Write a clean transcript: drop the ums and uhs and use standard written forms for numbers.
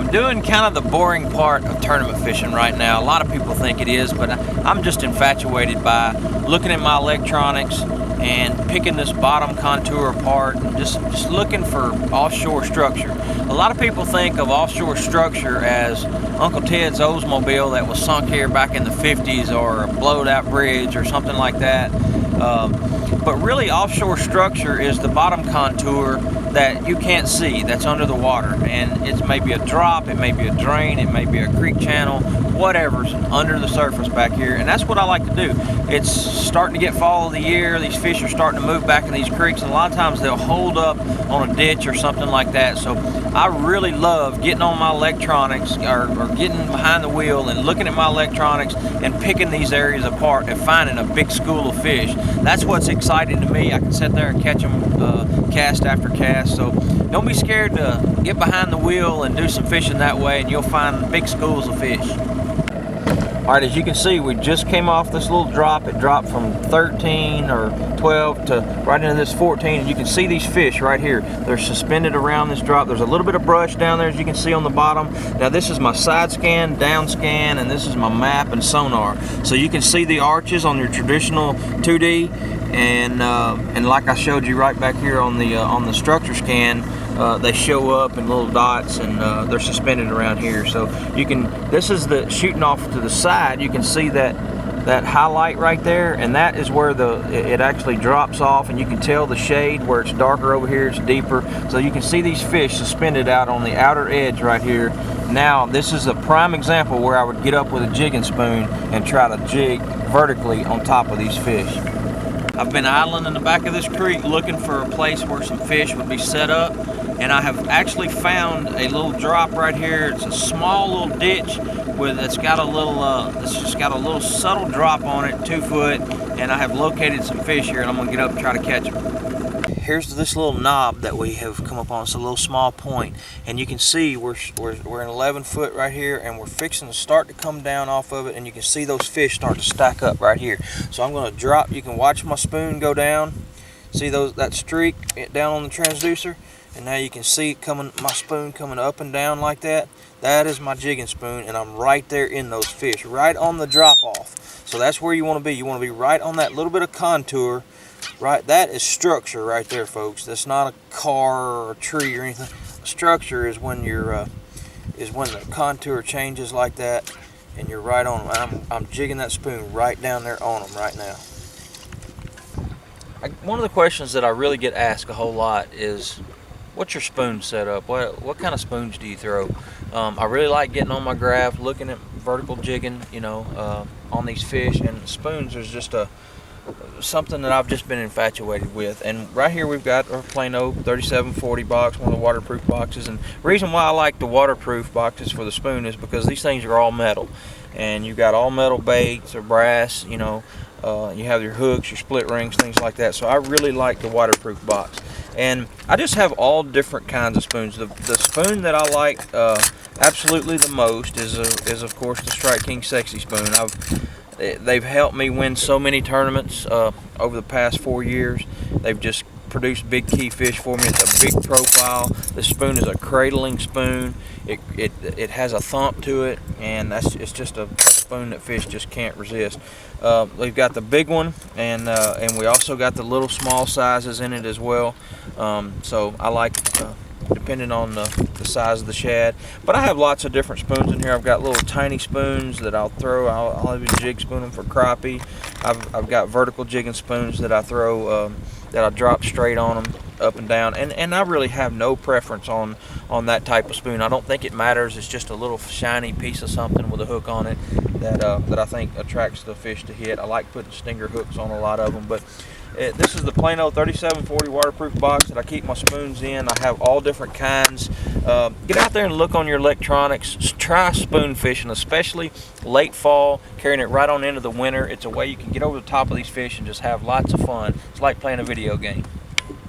I'm doing kind of the boring part of tournament fishing right now. A lot of people think it is, but I'm just infatuated by looking at my electronics and picking this bottom contour apart and just looking for offshore structure. A lot of people think of offshore structure as Uncle Ted's Oldsmobile that was sunk here back in the 50s, or a blowed out bridge or something like that. But really, offshore structure is the bottom contour that you can't see, that's under the water. And it may be a drop, it may be a drain, it may be a creek channel, whatever's under the surface back here. And that's what I like to do. It's starting to get fall of the year, these fish are starting to move back in these creeks, and a lot of times they'll hold up on a ditch or something like that. So I really love getting on my electronics, or getting behind the wheel and looking at my electronics and picking these areas apart and finding a big school of fish. That's what's exciting to me. I can sit there and catch them cast after cast. So don't be scared to get behind the wheel and do some fishing that way, and you'll find big schools of fish. All right, as you can see, we just came off this little drop. It dropped from 13 or 12 to right into this 14, and you can see these fish right here. They're suspended around this drop. There's a little bit of brush down there, as you can see on the bottom. Now this is my side scan, down scan, and this is my map and sonar. So you can see the arches on your traditional 2D, and like I showed you right back here on the structure scan, they show up in little dots, and they're suspended around here. So you can, this is the shooting off to the side, you can see that highlight right there, and that is where it actually drops off, and you can tell the shade where it's darker over here, it's deeper. So you can see these fish suspended out on the outer edge right here. Now this is a prime example where I would get up with a jigging spoon and try to jig vertically on top of these fish. I've been idling in the back of this creek looking for a place where some fish would be set up, and I have actually found a little drop right here. It's a small little ditch it's got a little subtle drop on it, 2 foot, and I have located some fish here, and I'm gonna get up and try to catch them. Here's this little knob that we have come up on. It's a little small point, and you can see we're an 11 foot right here, and we're fixing to start to come down off of it, and you can see those fish start to stack up right here. So I'm going to drop. You can watch my spoon go down. See that streak down on the transducer, and now you can see my spoon coming up and down like that. That is my jigging spoon, and I'm right there in those fish, right on the drop off. So that's where you want to be. You want to be right on that little bit of contour. Right, that is structure right there, folks. That's not a car or a tree or anything. Structure is when the contour changes like that, and you're right on them. I'm jigging that spoon right down there on them right now. One of the questions that I really get asked a whole lot is, what's your spoon setup? What kind of spoons do you throw? I really like getting on my graph, looking at vertical jigging, on these fish, and spoons is just something that I've just been infatuated with. And right here we've got our plain old 3740 box, one of the waterproof boxes. And the reason why I like the waterproof boxes for the spoon is because these things are all metal, and you've got all metal baits or brass, you have your hooks, your split rings, things like that. So I really like the waterproof box, and I just have all different kinds of spoons. The spoon that I like absolutely the most is of course the Strike King Sexy spoon. They've helped me win so many tournaments over the past 4 years. They've just produced big key fish for me. It's a big profile. The spoon is a cradling spoon. It has a thump to it, and it's just a spoon that fish just can't resist. We've got the big one, and we also got the little small sizes in it as well. So I like depending on the size of the shad. But I have lots of different spoons in here. I've got little tiny spoons that I'll throw. I'll even jig spoon them for crappie. I've got vertical jigging spoons that I throw, that I drop straight on them, up and down. And I really have no preference on that type of spoon. I don't think it matters. It's just a little shiny piece of something with a hook on it that I think attracts the fish to hit. I like putting stinger hooks on a lot of them, but this is the plain old 3740 waterproof box that I keep my spoons in. I have all different kinds. Get out there and look on your electronics. Try spoon fishing, especially late fall, carrying it right on into the winter. It's a way you can get over the top of these fish and just have lots of fun. It's like playing a video game.